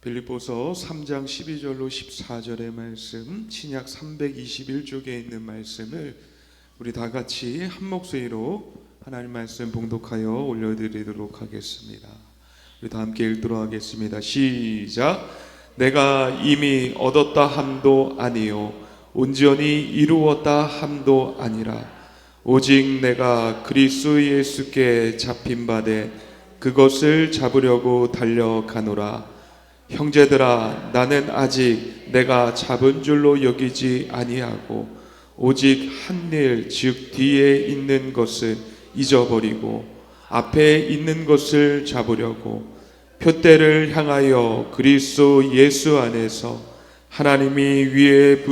빌립보서 3장 12절로 14절의 말씀, 신약 321쪽에 있는 말씀을 우리 다 같이 한 목소리로 하나님 말씀 봉독하여 올려드리도록 하겠습니다. 우리 다 함께 읽도록 하겠습니다. 시작. 내가 이미 얻었다 함도 아니요 온전히 이루었다 함도 아니라 오직 내가 그리스도 예수께 잡힌 바되 그것을 잡으려고 달려가노라. 형제들아, 나는 아직 내가 잡은 줄로 여기지 아니하고 오직 한 일, 즉 뒤에 있는 것을 잊어버리고 앞에 있는 것을 잡으려고 표대를 향하여 그리스도 예수 안에서 하나님이 위에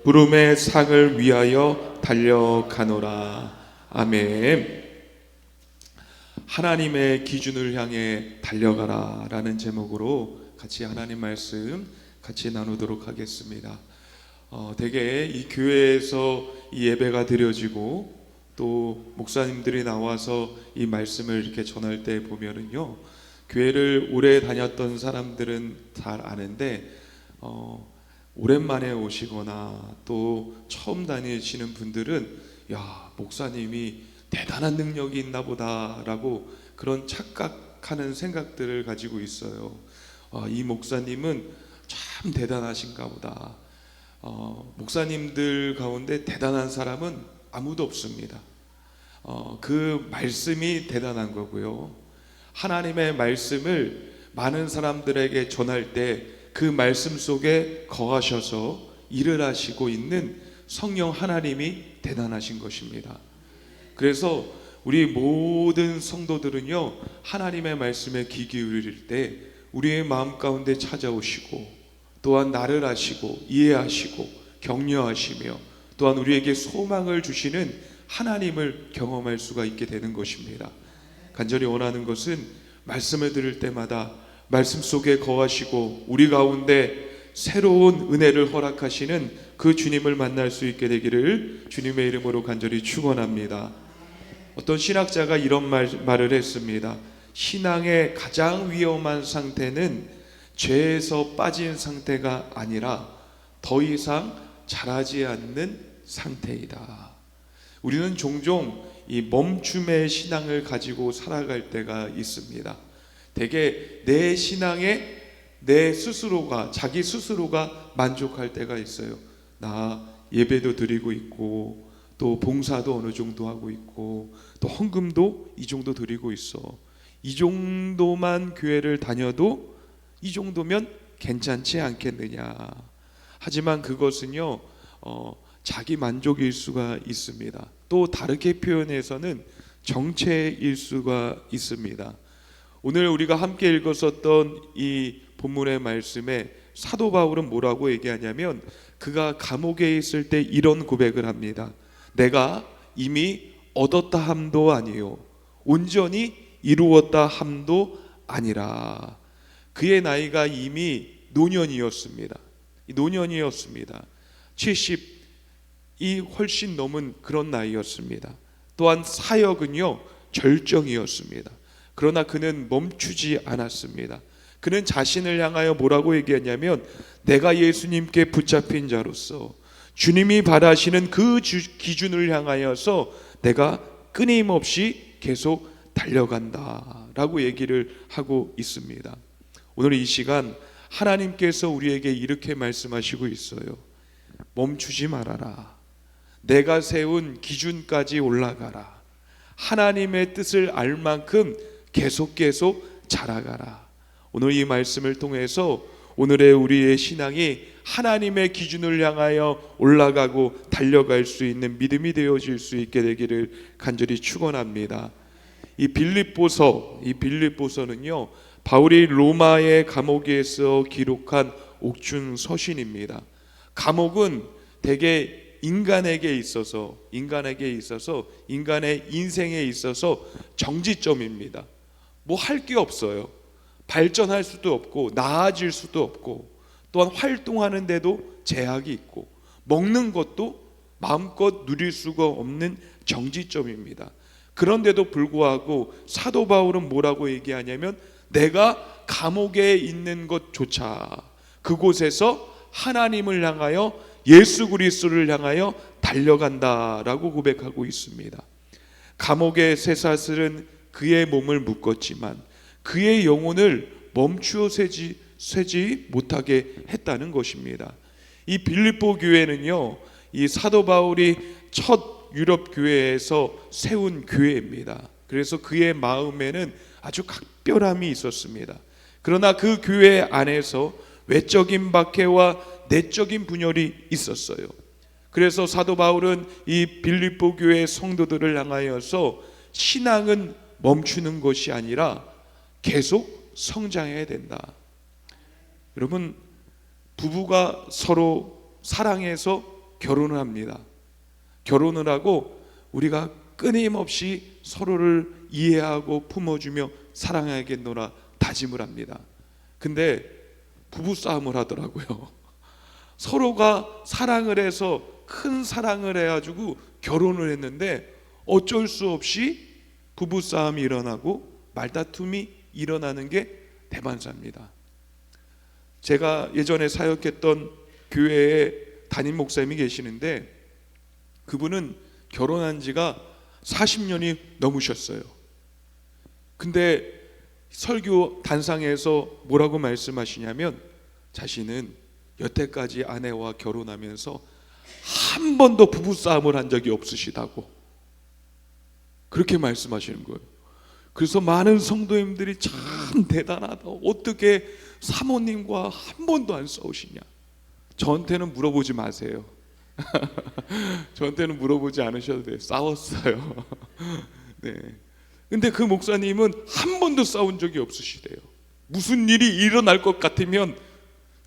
부름의 상을 위하여 달려가노라. 아멘. 하나님의 기준을 향해 달려가라 라는 제목으로 같이 하나님 말씀 같이 나누도록 하겠습니다. 대개 이 교회에서 이 예배가 드려지고 또 목사님들이 나와서 이 말씀을 이렇게 전할 때 보면은요, 교회를 오래 다녔던 사람들은 잘 아는데 오랜만에 오시거나 또 처음 다니시는 분들은 야, 목사님이 대단한 능력이 있나 보다라고 그런 착각하는 생각들을 가지고 있어요. 이 목사님은 참 대단하신가 보다. 목사님들 가운데 대단한 사람은 아무도 없습니다. 그 말씀이 대단한 거고요. 하나님의 말씀을 많은 사람들에게 전할 때 그 말씀 속에 거하셔서 일을 하시고 있는 성령 하나님이 대단하신 것입니다. 그래서 우리 모든 성도들은요, 하나님의 말씀에 귀 기울일 때 우리의 마음 가운데 찾아오시고 또한 나를 아시고 이해하시고 격려하시며 또한 우리에게 소망을 주시는 하나님을 경험할 수가 있게 되는 것입니다. 간절히 원하는 것은 말씀을 들을 때마다 말씀 속에 거하시고 우리 가운데 새로운 은혜를 허락하시는 그 주님을 만날 수 있게 되기를 주님의 이름으로 간절히 축원합니다. 어떤 신학자가 이런 말을 했습니다. 신앙의 가장 위험한 상태는 죄에서 빠진 상태가 아니라 더 이상 자라지 않는 상태이다. 우리는 종종 이 멈춤의 신앙을 가지고 살아갈 때가 있습니다. 대개 내 신앙에 내 스스로가, 자기 스스로가 만족할 때가 있어요. 나 예배도 드리고 있고 또 봉사도 어느 정도 하고 있고 또 헌금도 이 정도 드리고 있어. 이 정도만 교회를 다녀도 이 정도면 괜찮지 않겠느냐. 하지만 그것은요, 자기 만족일 수가 있습니다. 또 다르게 표현해서는 정체일 수가 있습니다. 오늘 우리가 함께 읽었었던 이 본문의 말씀에 사도 바울은 뭐라고 얘기하냐면 그가 감옥에 있을 때 이런 고백을 합니다. 내가 이미 얻었다 함도 아니요 온전히 이루었다 함도 아니라. 그의 나이가 이미 노년이었습니다. 70이 훨씬 넘은 그런 나이였습니다. 또한 사역은요 절정이었습니다. 그러나 그는 멈추지 않았습니다. 그는 자신을 향하여 뭐라고 얘기하냐면 내가 예수님께 붙잡힌 자로서 주님이 바라시는 그 기준을 향하여서 내가 끊임없이 계속 달려간다 라고 얘기를 하고 있습니다. 오늘 이 시간 하나님께서 우리에게 이렇게 말씀하시고 있어요. 멈추지 말아라. 내가 세운 기준까지 올라가라. 하나님의 뜻을 알 만큼 계속 자라가라. 오늘 이 말씀을 통해서 오늘의 우리의 신앙이 하나님의 기준을 향하여 올라가고 달려갈 수 있는 믿음이 되어질 수 있게 되기를 간절히 축원합니다. 이 빌립보서는요, 바울이 로마의 감옥에서 기록한 옥중 서신입니다. 감옥은 대개 인간의 인생에 있어서 정지점입니다. 뭐 할 게 없어요. 발전할 수도 없고 나아질 수도 없고 또한 활동하는데도 제약이 있고 먹는 것도 마음껏 누릴 수가 없는 정지점입니다. 그런데도 불구하고 사도 바울은 뭐라고 얘기하냐면 내가 감옥에 있는 것조차 그곳에서 하나님을 향하여 예수 그리스도를 향하여 달려간다라고 고백하고 있습니다. 감옥의 쇠사슬은 그의 몸을 묶었지만 그의 영혼을 멈추어 세지 못하게 했다는 것입니다. 이 빌립보 교회는요, 이 사도 바울이 첫 유럽 교회에서 세운 교회입니다. 그래서 그의 마음에는 아주 각별함이 있었습니다. 그러나 그 교회 안에서 외적인 박해와 내적인 분열이 있었어요. 그래서 사도 바울은 이 빌립보 교회 성도들을 향하여서 신앙은 멈추는 것이 아니라 계속 성장해야 된다. 여러분, 부부가 서로 사랑해서 결혼을 합니다. 결혼을 하고 우리가 끊임없이 서로를 이해하고 품어주며 사랑하겠노라 다짐을 합니다. 근데 부부싸움을 하더라고요. 서로가 사랑을 해서 큰 사랑을 해가지고 결혼을 했는데 어쩔 수 없이 부부싸움이 일어나고 말다툼이 일어나는 게 대반사입니다. 제가 예전에 사역했던 교회에 담임 목사님이 계시는데 그분은 결혼한 지가 40년이 넘으셨어요. 근데 설교 단상에서 뭐라고 말씀하시냐면 자신은 여태까지 아내와 결혼하면서 한 번도 부부싸움을 한 적이 없으시다고 그렇게 말씀하시는 거예요. 그래서 많은 성도님들이 참 대단하다, 어떻게 사모님과 한 번도 안 싸우시냐. 저한테는 물어보지 마세요. 저한테는 물어보지 않으셔도 돼요. 싸웠어요. 네. 근데 그 목사님은 한 번도 싸운 적이 없으시대요. 무슨 일이 일어날 것 같으면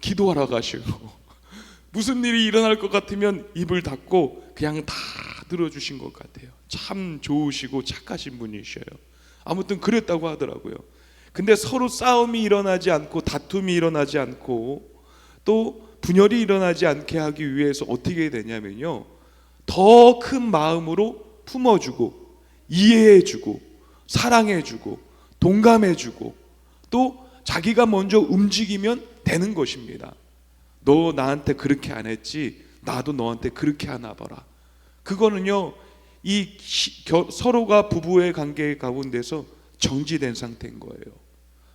기도하러 가시고 무슨 일이 일어날 것 같으면 입을 닫고 그냥 다 들어주신 것 같아요. 참 좋으시고 착하신 분이셔요. 아무튼 그랬다고 하더라고요. 근데 서로 싸움이 일어나지 않고 다툼이 일어나지 않고 또 분열이 일어나지 않게 하기 위해서 어떻게 되냐면요, 더 큰 마음으로 품어주고 이해해주고 사랑해주고 동감해주고 또 자기가 먼저 움직이면 되는 것입니다. 너 나한테 그렇게 안 했지, 나도 너한테 그렇게 하나 봐라. 그거는요, 서로가 부부의 관계 가운데서 정지된 상태인 거예요.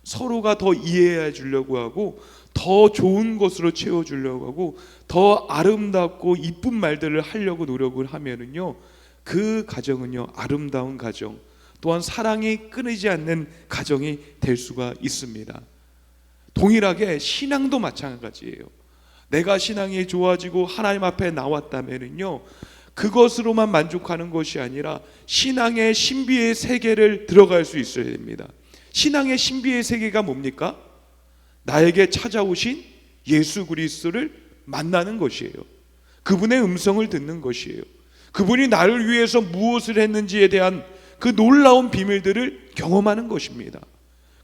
서로가 더 이해해 주려고 하고 더 좋은 것으로 채워주려고 하고 더 아름답고 이쁜 말들을 하려고 노력을 하면은요, 그 가정은요, 아름다운 가정 또한 사랑이 끊이지 않는 가정이 될 수가 있습니다. 동일하게 신앙도 마찬가지예요. 내가 신앙이 좋아지고 하나님 앞에 나왔다면은요, 그것으로만 만족하는 것이 아니라 신앙의 신비의 세계를 들어갈 수 있어야 됩니다. 신앙의 신비의 세계가 뭡니까? 나에게 찾아오신 예수 그리스도를 만나는 것이에요. 그분의 음성을 듣는 것이에요. 그분이 나를 위해서 무엇을 했는지에 대한 그 놀라운 비밀들을 경험하는 것입니다.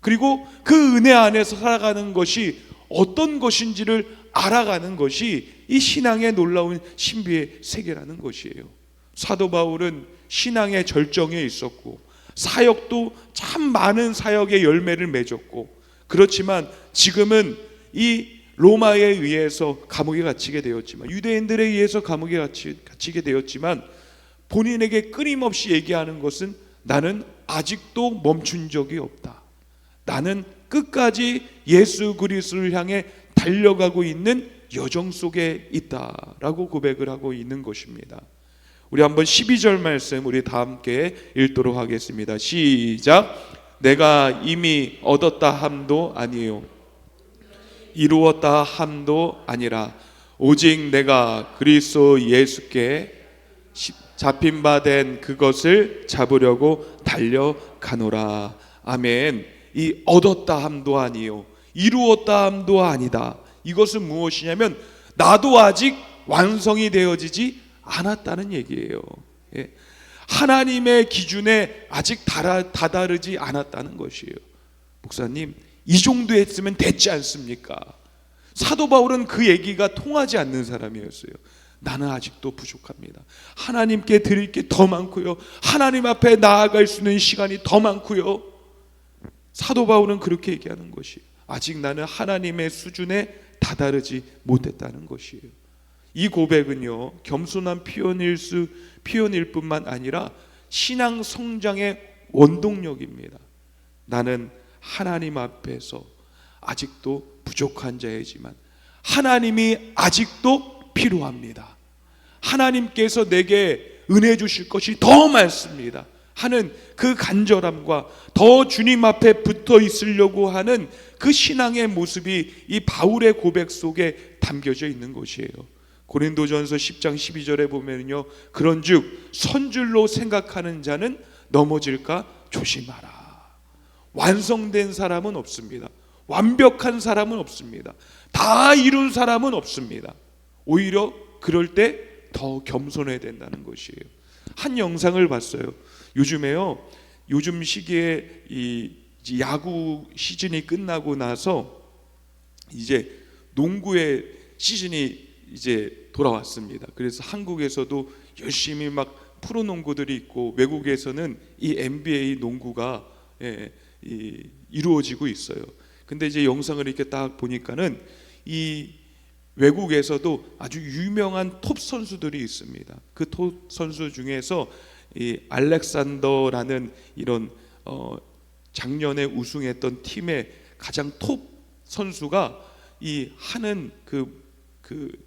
그리고 그 은혜 안에서 살아가는 것이 어떤 것인지를 알아가는 것이 이 신앙의 놀라운 신비의 세계라는 것이에요. 사도 바울은 신앙의 절정에 있었고 사역도 참 많은 사역의 열매를 맺었고, 그렇지만 지금은 이 로마에 의해서 감옥에 갇히게 되었지만, 유대인들에 의해서 감옥에 갇히게 되었지만 본인에게 끊임없이 얘기하는 것은 나는 아직도 멈춘 적이 없다. 나는 끝까지 예수 그리스도를 향해 달려가고 있는 여정 속에 있다라고 고백을 하고 있는 것입니다. 우리 한번 12절 말씀 우리 다 함께 읽도록 하겠습니다. 시작. 내가 이미 얻었다 함도 아니요 이루었다 함도 아니라 오직 내가 그리스도 예수께 잡힌 바 된 그것을 잡으려고 달려가노라. 아멘. 이 얻었다 함도 아니요 이루었다 함도 아니다. 이것은 무엇이냐면 나도 아직 완성이 되어지지 않았다는 얘기예요. 예. 하나님의 기준에 아직 다다르지 않았다는 것이에요. 목사님, 이 정도 했으면 됐지 않습니까? 사도 바울은 그 얘기가 통하지 않는 사람이었어요. 나는 아직도 부족합니다. 하나님께 드릴 게 더 많고요, 하나님 앞에 나아갈 수 있는 시간이 더 많고요, 사도 바울은 그렇게 얘기하는 것이에요. 아직 나는 하나님의 수준에 다다르지 못했다는 것이에요. 이 고백은요, 겸손한 표현일 뿐만 아니라 신앙 성장의 원동력입니다. 나는 하나님 앞에서 아직도 부족한 자이지만 하나님이 아직도 필요합니다. 하나님께서 내게 은혜 주실 것이 더 많습니다 하는 그 간절함과 더 주님 앞에 붙어 있으려고 하는 그 신앙의 모습이 이 바울의 고백 속에 담겨져 있는 것이에요. 고린도전서 10장 12절에 보면요, 그런즉 선줄로 생각하는 자는 넘어질까 조심하라. 완성된 사람은 없습니다. 완벽한 사람은 없습니다. 다 이룬 사람은 없습니다. 오히려 그럴 때 더 겸손해야 된다는 것이에요. 한 영상을 봤어요. 요즘 시기에 이 야구 시즌이 끝나고 나서 이제 농구의 시즌이 이제 돌아왔습니다. 그래서 한국에서도 열심히 막 프로농구들이 있고 외국에서는 이 NBA 농구가 이루어지고 있어요. 근데 이제 영상을 이렇게 딱 보니까는 이 외국에서도 아주 유명한 톱 선수들이 있습니다. 그 톱 선수 중에서 이 알렉산더라는 이런 작년에 우승했던 팀의 가장 톱 선수가 이 하는 그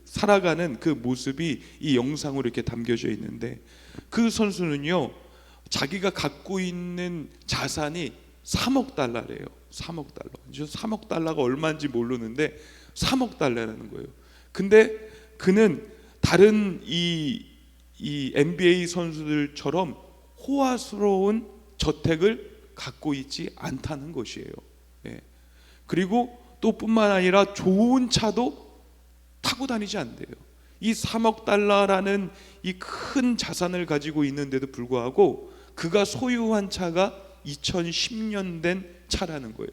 살아가는 그 모습이 이 영상으로 이렇게 담겨져 있는데, 그 선수는요, 자기가 갖고 있는 자산이 3억 달러래요. 3억 달러. 3억 달러가 얼마인지 모르는데 3억 달러라는 거예요. 근데 그는 다른 이 NBA 선수들처럼 호화스러운 저택을 갖고 있지 않다는 것이에요. 예. 그리고 또 뿐만 아니라 좋은 차도 타고 다니지 않대요. 이 3억 달러라는 이 큰 자산을 가지고 있는데도 불구하고 그가 소유한 차가 2010년 된 차라는 거예요.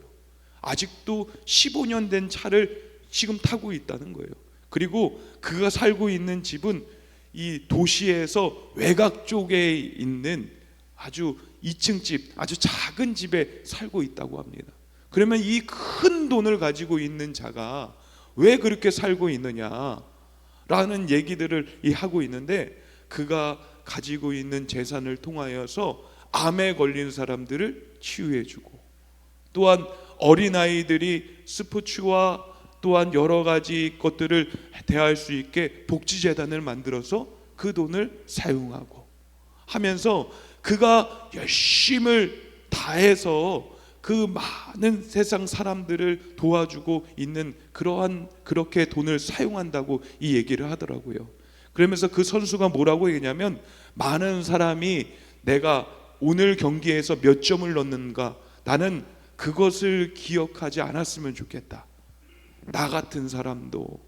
아직도 15년 된 차를 지금 타고 있다는 거예요. 그리고 그가 살고 있는 집은 이 도시에서 외곽 쪽에 있는 아주 2층 집, 아주 작은 집에 살고 있다고 합니다. 그러면 이 큰 돈을 가지고 있는 자가 왜 그렇게 살고 있느냐라는 얘기들을 하고 있는데, 그가 가지고 있는 재산을 통하여서 암에 걸린 사람들을 치유해주고, 또한 어린아이들이 스포츠와 또한 여러 가지 것들을 대할 수 있게 복지재단을 만들어서 그 돈을 사용하고 하면서 그가 열심을 다해서 그 많은 세상 사람들을 도와주고 있는 그렇게 돈을 사용한다고 이 얘기를 하더라고요. 그러면서 그 선수가 뭐라고 얘기냐면, 많은 사람이 내가 오늘 경기에서 몇 점을 넣는가, 나는 그것을 기억하지 않았으면 좋겠다. 나 같은 사람도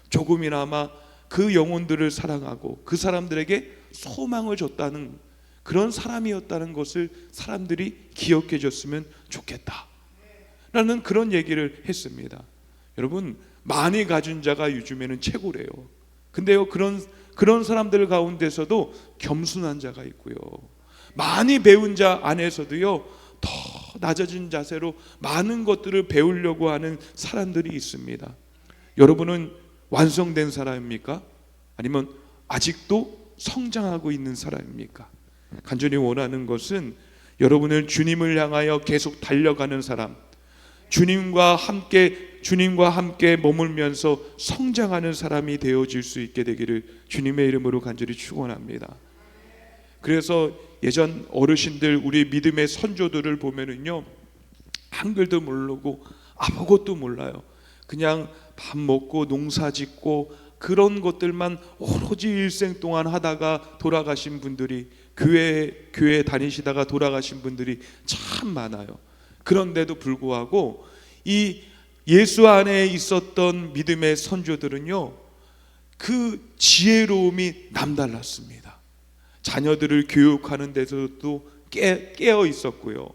조금이나마 그 영혼들을 사랑하고 그 사람들에게 소망을 줬다는 그런 사람이었다는 것을 사람들이 기억해 줬으면 좋겠다 라는 그런 얘기를 했습니다. 여러분, 많이 가진 자가 요즘에는 최고래요. 근데요, 그런 사람들 가운데서도 겸손한 자가 있고요, 많이 배운 자 안에서도요, 더 낮아진 자세로 많은 것들을 배우려고 하는 사람들이 있습니다. 여러분은 완성된 사람입니까? 아니면 아직도 성장하고 있는 사람입니까? 간절히 원하는 것은 여러분을 주님을 향하여 계속 달려가는 사람, 주님과 함께 머물면서 성장하는 사람이 되어질 수 있게 되기를 주님의 이름으로 간절히 축원합니다. 그래서 예전 어르신들, 우리 믿음의 선조들을 보면은요, 한글도 모르고 아무것도 몰라요. 그냥 밥 먹고 농사 짓고 그런 것들만 오로지 일생 동안 하다가 돌아가신 분들이, 교회 다니시다가 돌아가신 분들이 참 많아요. 그런데도 불구하고 이 예수 안에 있었던 믿음의 선조들은요, 그 지혜로움이 남달랐습니다. 자녀들을 교육하는 데서도 깨어 있었고요,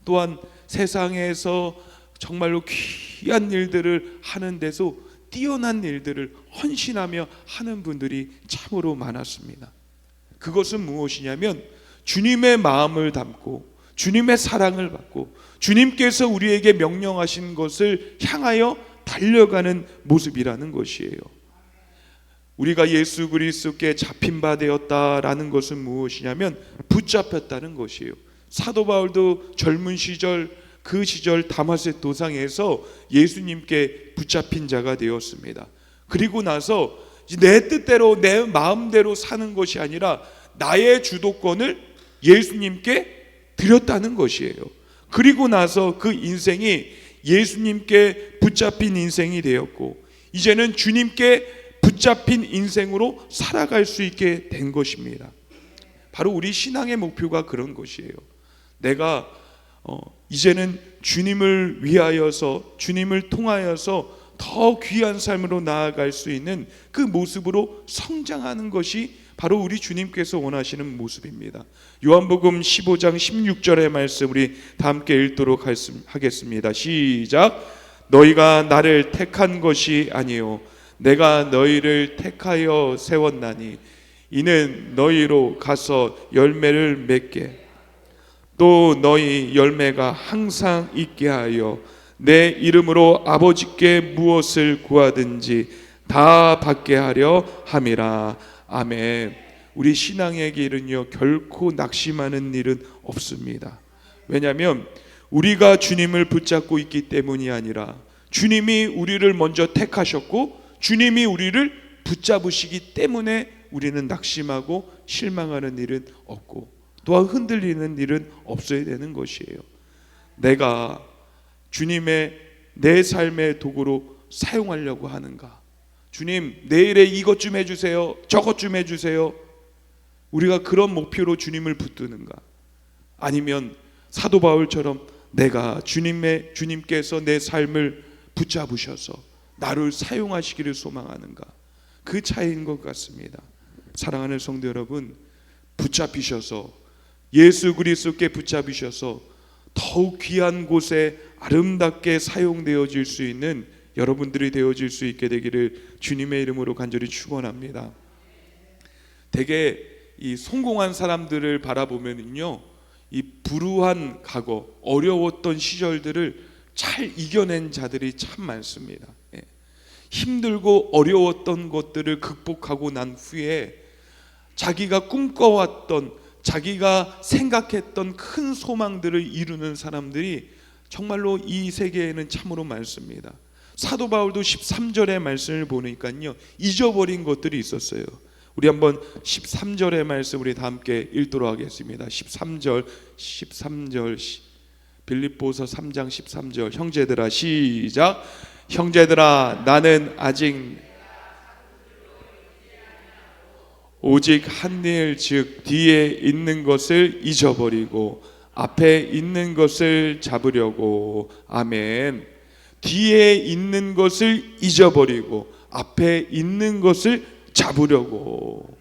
또한 세상에서 정말로 귀한 일들을 하는 데서 뛰어난 일들을 헌신하며 하는 분들이 참으로 많았습니다. 그것은 무엇이냐면, 주님의 마음을 담고 주님의 사랑을 받고 주님께서 우리에게 명령하신 것을 향하여 달려가는 모습이라는 것이에요. 우리가 예수 그리스도께 잡힌 바 되었다라는 것은 무엇이냐면 붙잡혔다는 것이에요. 사도 바울도 젊은 시절, 그 시절 다마섹 도상에서 예수님께 붙잡힌 자가 되었습니다. 그리고 나서 내 뜻대로 내 마음대로 사는 것이 아니라 나의 주도권을 예수님께 드렸다는 것이에요. 그리고 나서 그 인생이 예수님께 붙잡힌 인생이 되었고 이제는 주님께 붙잡힌 인생으로 살아갈 수 있게 된 것입니다. 바로 우리 신앙의 목표가 그런 것이에요. 내가 이제는 주님을 위하여서, 주님을 통하여서 더 귀한 삶으로 나아갈 수 있는 그 모습으로 성장하는 것이 바로 우리 주님께서 원하시는 모습입니다. 요한복음 15장 16절의 말씀 우리 다 함께 읽도록 하겠습니다. 시작. 너희가 나를 택한 것이 아니요 내가 너희를 택하여 세웠나니 이는 너희로 가서 열매를 맺게 또 너희 열매가 항상 있게 하여 내 이름으로 아버지께 무엇을 구하든지 다 받게 하려 함이라. 아멘. 우리 신앙의 길은요 결코 낙심하는 일은 없습니다. 왜냐하면 우리가 주님을 붙잡고 있기 때문이 아니라 주님이 우리를 먼저 택하셨고 주님이 우리를 붙잡으시기 때문에 우리는 낙심하고 실망하는 일은 없고 또한 흔들리는 일은 없어야 되는 것이에요. 내가 주님의 내 삶의 도구로 사용하려고 하는가? 주님 내일에 이것 좀 해주세요, 저것 좀 해주세요. 우리가 그런 목표로 주님을 붙드는가? 아니면 사도 바울처럼 내가 주님께서 내 삶을 붙잡으셔서 나를 사용하시기를 소망하는가? 그 차이인 것 같습니다. 사랑하는 성도 여러분, 붙잡히셔서 예수 그리스도께 붙잡히셔서 더욱 귀한 곳에 아름답게 사용되어질 수 있는 여러분들이 되어질 수 있게 되기를 주님의 이름으로 간절히 축원합니다. 되게 이 성공한 사람들을 바라보면요, 이 불우한 과거, 어려웠던 시절들을 잘 이겨낸 자들이 참 많습니다. 힘들고 어려웠던 것들을 극복하고 난 후에 자기가 꿈꿔왔던, 자기가 생각했던 큰 소망들을 이루는 사람들이 정말로 이 세계에는 참으로 많습니다. 사도 바울도 13절의 말씀을 보니까요 잊어버린 것들이 있었어요. 우리 한번 13절의 말씀 우리 다 함께 읽도록 하겠습니다. 13절 빌립보서 3장 13절 형제들아 시작. 형제들아 나는 아직 오직 한 일 즉 뒤에 있는 것을 잊어버리고 앞에 있는 것을 잡으려고. 아멘. 뒤에 있는 것을 잊어버리고 앞에 있는 것을 잡으려고.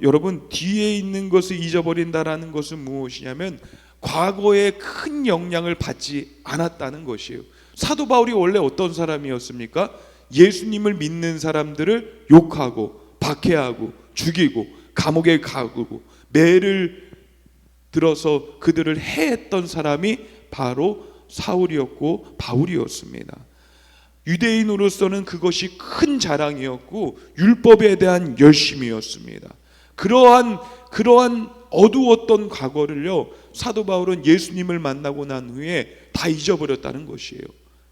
여러분 뒤에 있는 것을 잊어버린다라는 것은 무엇이냐면 과거에 큰 영향을 받지 않았다는 것이에요. 사도 바울이 원래 어떤 사람이었습니까? 예수님을 믿는 사람들을 욕하고 박해하고 죽이고 감옥에 가두고 매를 들어서 그들을 해했던 사람이 바로 사울이었고 바울이었습니다. 유대인으로서는 그것이 큰 자랑이었고 율법에 대한 열심이었습니다. 그러한 어두웠던 과거를요 사도 바울은 예수님을 만나고 난 후에 다 잊어버렸다는 것이에요.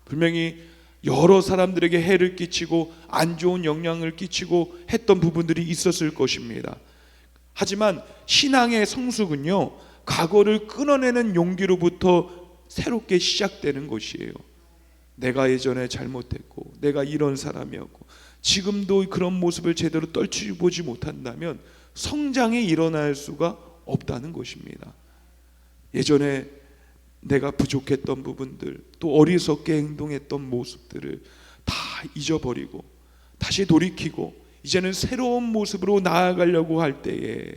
분명히 여러 사람들에게 해를 끼치고 안 좋은 영향을 끼치고 했던 부분들이 있었을 것입니다. 하지만 신앙의 성숙은요 과거를 끊어내는 용기로부터 새롭게 시작되는 것이에요. 내가 예전에 잘못했고 내가 이런 사람이었고 지금도 그런 모습을 제대로 떨쳐보지 못한다면 성장이 일어날 수가 없다는 것입니다. 예전에 내가 부족했던 부분들 또 어리석게 행동했던 모습들을 다 잊어버리고 다시 돌이키고 이제는 새로운 모습으로 나아가려고 할 때에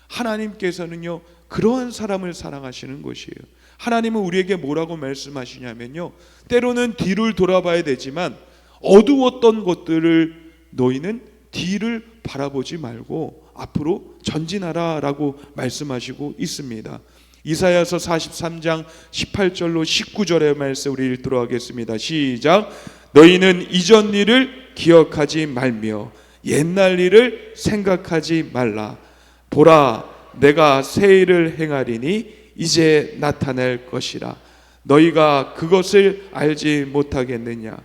하나님께서는요 그러한 사람을 사랑하시는 것이에요. 하나님은 우리에게 뭐라고 말씀하시냐면요 때로는 뒤를 돌아봐야 되지만 어두웠던 것들을 너희는 뒤를 바라보지 말고 앞으로 전진하라 라고 말씀하시고 있습니다. 이사야서 43장 18절로 19절의 말씀 우리 읽도록 하겠습니다. 시작. 너희는 이전 일을 기억하지 말며 옛날 일을 생각하지 말라. 보라, 내가 새 일을 행하리니 이제 나타낼 것이라. 너희가 그것을 알지 못하겠느냐?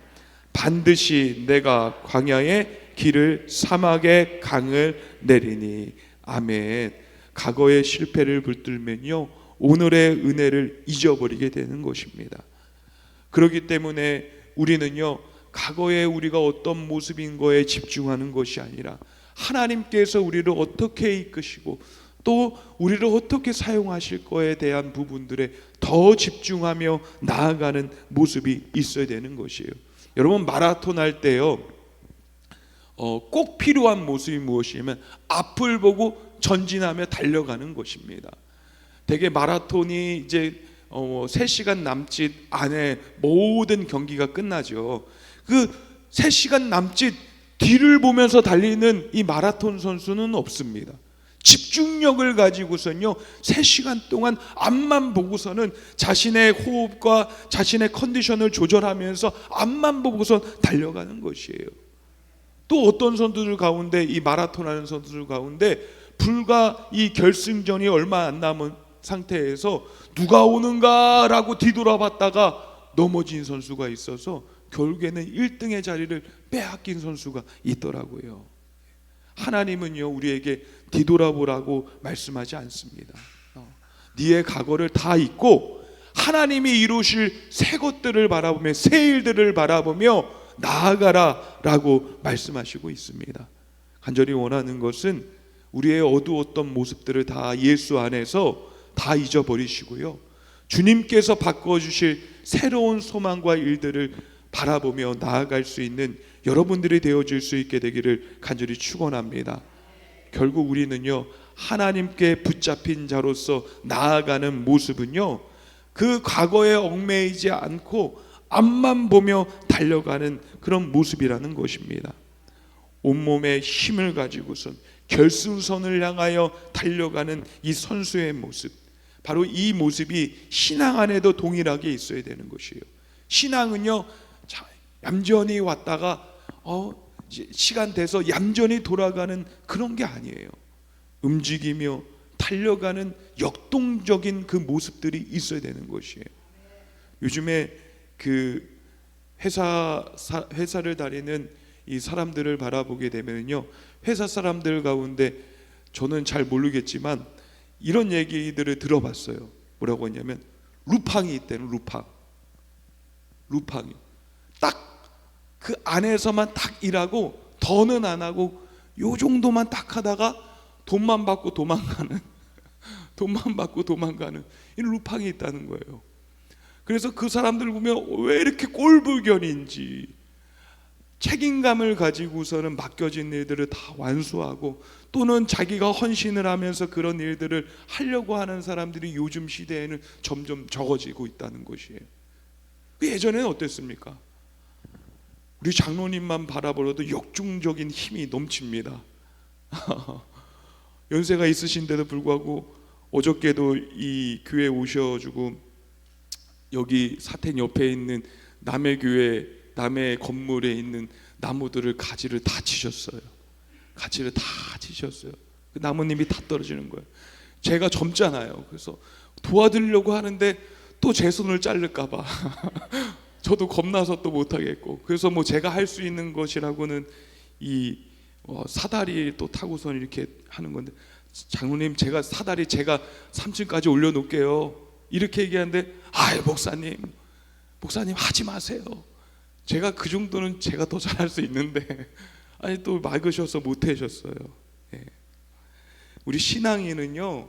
반드시 내가 광야에 길을, 사막에 강을 내리니. 아멘. 과거의 실패를 붙들면요, 오늘의 은혜를 잊어버리게 되는 것입니다. 그렇기 때문에 우리는요, 과거에 우리가 어떤 모습인 거에 집중하는 것이 아니라 하나님께서 우리를 어떻게 이끄시고 또 우리를 어떻게 사용하실 거에 대한 부분들에 더 집중하며 나아가는 모습이 있어야 되는 것이에요. 여러분, 마라톤 할 때요, 꼭 필요한 모습이 무엇이냐면 앞을 보고 전진하며 달려가는 것입니다. 대개 마라톤이 이제 3시간 남짓 안에 모든 경기가 끝나죠. 그 3시간 남짓 뒤를 보면서 달리는 이 마라톤 선수는 없습니다. 집중력을 가지고선요 3시간 동안 앞만 보고서는 자신의 호흡과 자신의 컨디션을 조절하면서 앞만 보고서 달려가는 것이에요. 또 어떤 선수들 가운데, 이 마라톤 하는 선수들 가운데 불과 이 결승전이 얼마 안 남은 상태에서 누가 오는가라고 뒤돌아봤다가 넘어진 선수가 있어서 결국에는 1등의 자리를 빼앗긴 선수가 있더라고요. 하나님은요 우리에게 뒤돌아보라고 말씀하지 않습니다. 네의 과거를 다 잊고 하나님이 이루실 새 것들을 바라보며 새 일들을 바라보며 나아가라 라고 말씀하시고 있습니다. 간절히 원하는 것은 우리의 어두웠던 모습들을 다 예수 안에서 다 잊어버리시고요, 주님께서 바꿔주실 새로운 소망과 일들을 바라보며 나아갈 수 있는 여러분들이 되어줄 수 있게 되기를 간절히 축원합니다. 결국 우리는요 하나님께 붙잡힌 자로서 나아가는 모습은요 그 과거에 얽매이지 않고 앞만 보며 달려가는 그런 모습이라는 것입니다. 온몸에 힘을 가지고선 결승선을 향하여 달려가는 이 선수의 모습, 바로 이 모습이 신앙 안에도 동일하게 있어야 되는 것이에요. 신앙은요 얌전히 왔다가 시간 돼서 얌전히 돌아가는 그런 게 아니에요. 움직이며 달려가는 역동적인 그 모습들이 있어야 되는 것이에요. 요즘에 그 회사를 다니는 이 사람들을 바라보게 되면요, 회사 사람들 가운데 저는 잘 모르겠지만 이런 얘기들을 들어봤어요. 뭐라고 했냐면 루팡이 있다는, 루팡이 딱 그 안에서만 딱 일하고 더는 안 하고 요 정도만 딱 하다가 돈만 받고 도망가는 이 루팡이 있다는 거예요. 그래서 그 사람들 보면 왜 이렇게 꼴불견인지, 책임감을 가지고서는 맡겨진 일들을 다 완수하고 또는 자기가 헌신을 하면서 그런 일들을 하려고 하는 사람들이 요즘 시대에는 점점 적어지고 있다는 것이에요. 예전에는 어땠습니까? 우리 장로님만 바라보려도 역중적인 힘이 넘칩니다. 연세가 있으신데도 불구하고 어저께도 이 교회 오셔가지고 여기 사택 옆에 있는 남의 교회, 남의 건물에 있는 나무들을 가지를 다 치셨어요. 그 나무님이 다 떨어지는 거예요. 제가 젊잖아요. 그래서 도와드리려고 하는데 또 제 손을 자를까 봐 저도 겁나서 또 못하겠고, 그래서 뭐 제가 할 수 있는 것이라고는 이 사다리 또 타고선 이렇게 하는 건데, 장로님 제가 사다리 제가 3층까지 올려놓을게요 이렇게 얘기하는데, 아이 목사님 하지 마세요. 제가 그 정도는 제가 더 잘할 수 있는데 아니 또 막으셔서 못 해주셨어요. 우리 신앙인은요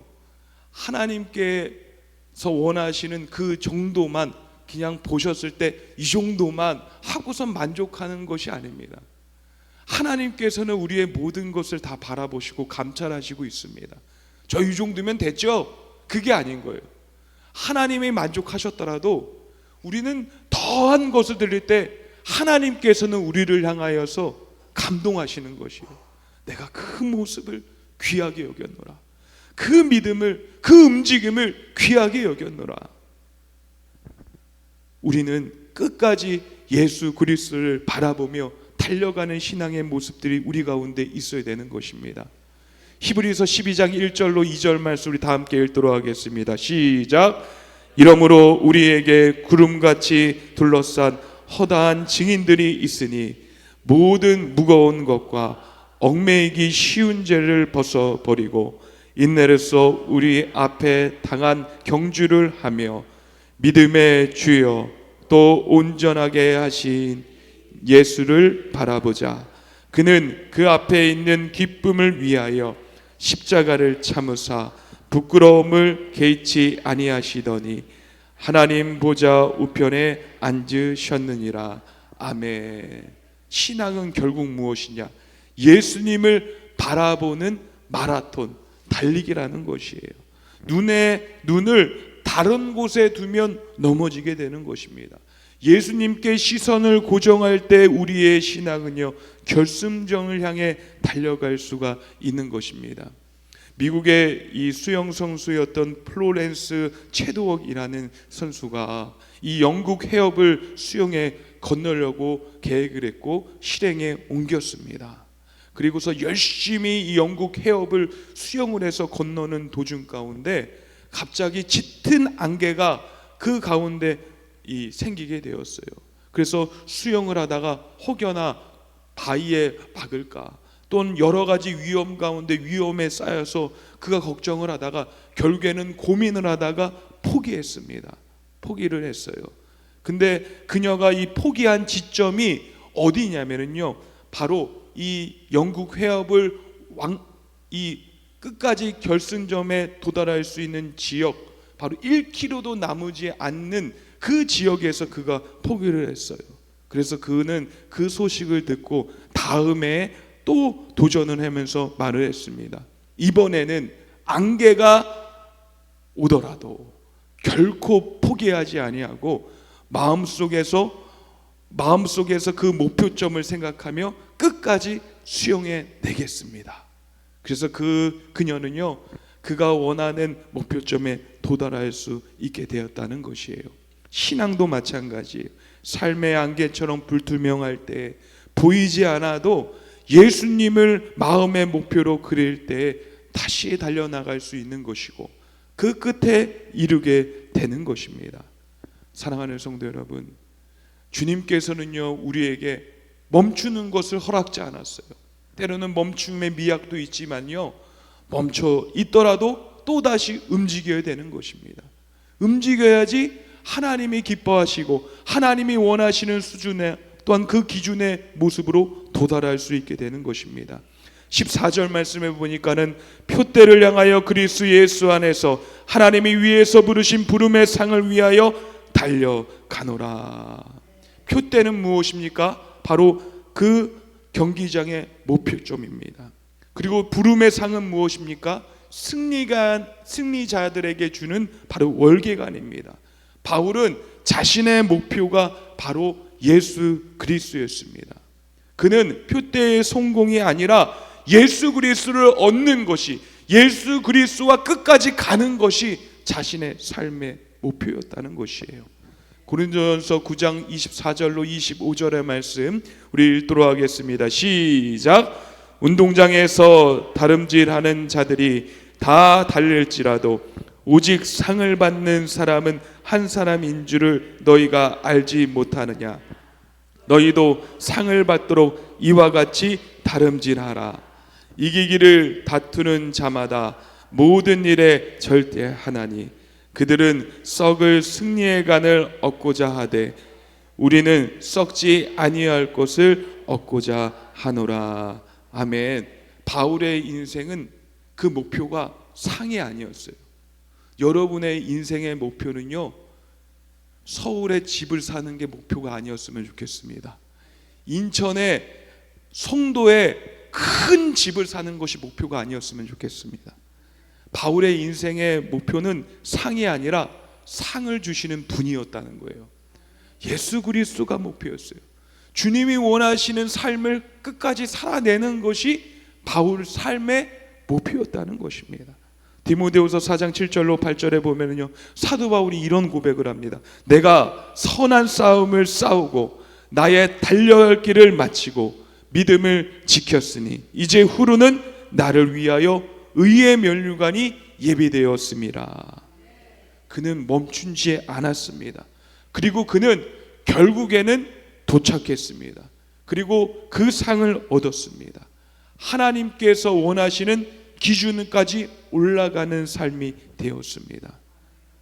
하나님께서 원하시는 그 정도만 그냥 보셨을 때 이 정도만 하고선 만족하는 것이 아닙니다. 하나님께서는 우리의 모든 것을 다 바라보시고 감찰하시고 있습니다. 저 이 정도면 됐죠? 그게 아닌 거예요. 하나님이 만족하셨더라도 우리는 더한 것을 드릴 때 하나님께서는 우리를 향하여서 감동하시는 것이에요. 내가 그 모습을 귀하게 여겼노라. 그 믿음을, 그 움직임을 귀하게 여겼노라. 우리는 끝까지 예수 그리스도를 바라보며 달려가는 신앙의 모습들이 우리 가운데 있어야 되는 것입니다. 히브리서 12장 1절로 2절 말씀 우리 다 함께 읽도록 하겠습니다. 시작. 이러므로 우리에게 구름같이 둘러싼 허다한 증인들이 있으니 모든 무거운 것과 얽매이기 쉬운 죄를 벗어버리고 인내로써 우리 앞에 당한 경주를 하며 믿음의 주여 또 온전하게 하신 예수를 바라보자. 그는 그 앞에 있는 기쁨을 위하여 십자가를 참으사 부끄러움을 개의치 아니하시더니 하나님 보좌 우편에 앉으셨느니라. 아멘. 신앙은 결국 무엇이냐? 예수님을 바라보는 마라톤, 달리기라는 것이에요. 눈을 다른 곳에 두면 넘어지게 되는 것입니다. 예수님께 시선을 고정할 때 우리의 신앙은요, 결승점을 향해 달려갈 수가 있는 것입니다. 미국의 이 수영 선수였던 플로렌스 체드웍이라는 선수가 이 영국 해협을 수영에 건너려고 계획을 했고 실행에 옮겼습니다. 그리고서 열심히 이 영국 해협을 수영을 해서 건너는 도중 가운데 갑자기 짙은 안개가 그 가운데 생기게 되었어요. 그래서 수영을 하다가 혹여나 바위에 박을까 또는 여러 가지 위험 가운데 위험에 쌓여서 그가 걱정을 하다가 결국에는 고민을 하다가 포기했습니다. 포기를 했어요. 근데 그녀가 이 포기한 지점이 어디냐면요, 바로 이 영국 해협을 이 끝까지 결승점에 도달할 수 있는 지역, 바로 1km도 남지 않는 그 지역에서 그가 포기를 했어요. 그래서 그는 그 소식을 듣고 다음에 또 도전을 하면서 말을 했습니다. 이번에는 안개가 오더라도 결코 포기하지 아니하고 마음속에서 그 목표점을 생각하며 끝까지 수용해 내겠습니다. 그래서 그녀는요, 그가 원하는 목표점에 도달할 수 있게 되었다는 것이에요. 신앙도 마찬가지예요. 삶의 안개처럼 불투명할 때 보이지 않아도 예수님을 마음의 목표로 그릴 때 다시 달려나갈 수 있는 것이고 그 끝에 이르게 되는 것입니다. 사랑하는 성도 여러분, 주님께서는요, 우리에게 멈추는 것을 허락지 않았어요. 때로는 멈춤의 미약도 있지만요, 멈춰 있더라도 또다시 움직여야 되는 것입니다. 움직여야지 하나님이 기뻐하시고 하나님이 원하시는 수준에 또한 그 기준의 모습으로 도달할 수 있게 되는 것입니다. 14절 말씀에 보니까는 표대를 향하여 그리스도 예수 안에서 하나님이 위에서 부르신 부름의 상을 위하여 달려가노라. 표대는 무엇입니까? 바로 그 경기장의 목표점입니다. 그리고 부름의 상은 무엇입니까? 승리자들에게 주는 바로 월계관입니다. 바울은 자신의 목표가 바로 예수 그리스도였습니다. 그는 표대의 성공이 아니라 예수 그리스도를 얻는 것이, 예수 그리스도와 끝까지 가는 것이 자신의 삶의 목표였다는 것이에요. 고린도전서 9장 24절로 25절의 말씀 우리 읽도록 하겠습니다. 시작. 운동장에서 다름질하는 자들이 다 달릴지라도 오직 상을 받는 사람은 한 사람인 줄을 너희가 알지 못하느냐. 너희도 상을 받도록 이와 같이 다름질하라. 이기기를 다투는 자마다 모든 일에 절대하나니 그들은 썩을 승리의 간을 얻고자 하되 우리는 썩지 아니할 것을 얻고자 하노라. 아멘. 바울의 인생은 그 목표가 상이 아니었어요. 여러분의 인생의 목표는요, 서울에 집을 사는 게 목표가 아니었으면 좋겠습니다. 인천의 송도에 큰 집을 사는 것이 목표가 아니었으면 좋겠습니다. 바울의 인생의 목표는 상이 아니라 상을 주시는 분이었다는 거예요. 예수 그리스도가 목표였어요. 주님이 원하시는 삶을 끝까지 살아내는 것이 바울 삶의 목표였다는 것입니다. 디모데후서 4장 7절로 8절에 보면은요, 사도 바울이 이런 고백을 합니다. 내가 선한 싸움을 싸우고 나의 달려야 할 길을 마치고 믿음을 지켰으니 이제 후로는 나를 위하여 의의 면류관이 예비되었음이라. 그는 멈춘지 않았습니다. 그리고 그는 결국에는 도착했습니다. 그리고 그 상을 얻었습니다. 하나님께서 원하시는 기준까지 올라가는 삶이 되었습니다.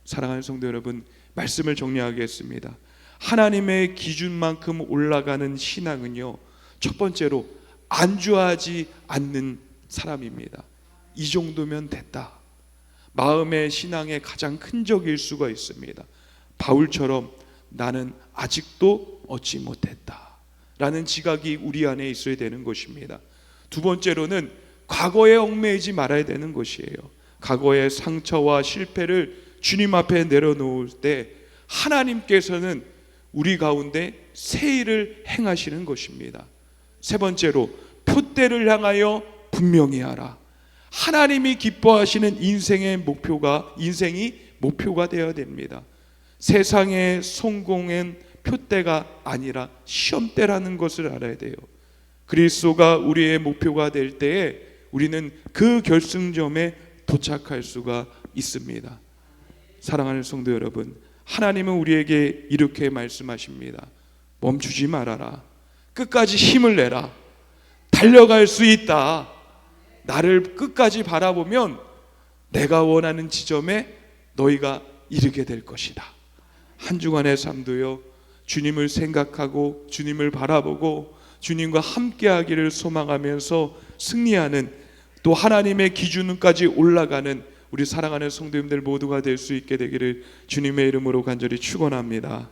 사랑하는 성도 여러분, 말씀을 정리하겠습니다. 하나님의 기준만큼 올라가는 신앙은요, 첫 번째로 안주하지 않는 사람입니다. 이 정도면 됐다. 마음의 신앙의 가장 큰 적일 수가 있습니다. 바울처럼 나는 아직도 얻지 못했다 라는 지각이 우리 안에 있어야 되는 것입니다. 두 번째로는 과거에 얽매이지 말아야 되는 것이에요. 과거의 상처와 실패를 주님 앞에 내려놓을 때 하나님께서는 우리 가운데 새 일을 행하시는 것입니다. 세 번째로 표대를 향하여 분명히 하라. 하나님이 기뻐하시는 인생이 목표가 되어야 됩니다. 세상의 성공은 표대가 아니라 시험대라는 것을 알아야 돼요. 그리스도가 우리의 목표가 될 때에 우리는 그 결승점에 도착할 수가 있습니다. 사랑하는 성도 여러분, 하나님은 우리에게 이렇게 말씀하십니다. 멈추지 말아라. 끝까지 힘을 내라. 달려갈 수 있다. 나를 끝까지 바라보면 내가 원하는 지점에 너희가 이르게 될 것이다. 한 주간의 삶도요, 주님을 생각하고 주님을 바라보고 주님과 함께하기를 소망하면서 승리하는, 또 하나님의 기준까지 올라가는 우리 사랑하는 성도님들 모두가 될 수 있게 되기를 주님의 이름으로 간절히 축원합니다.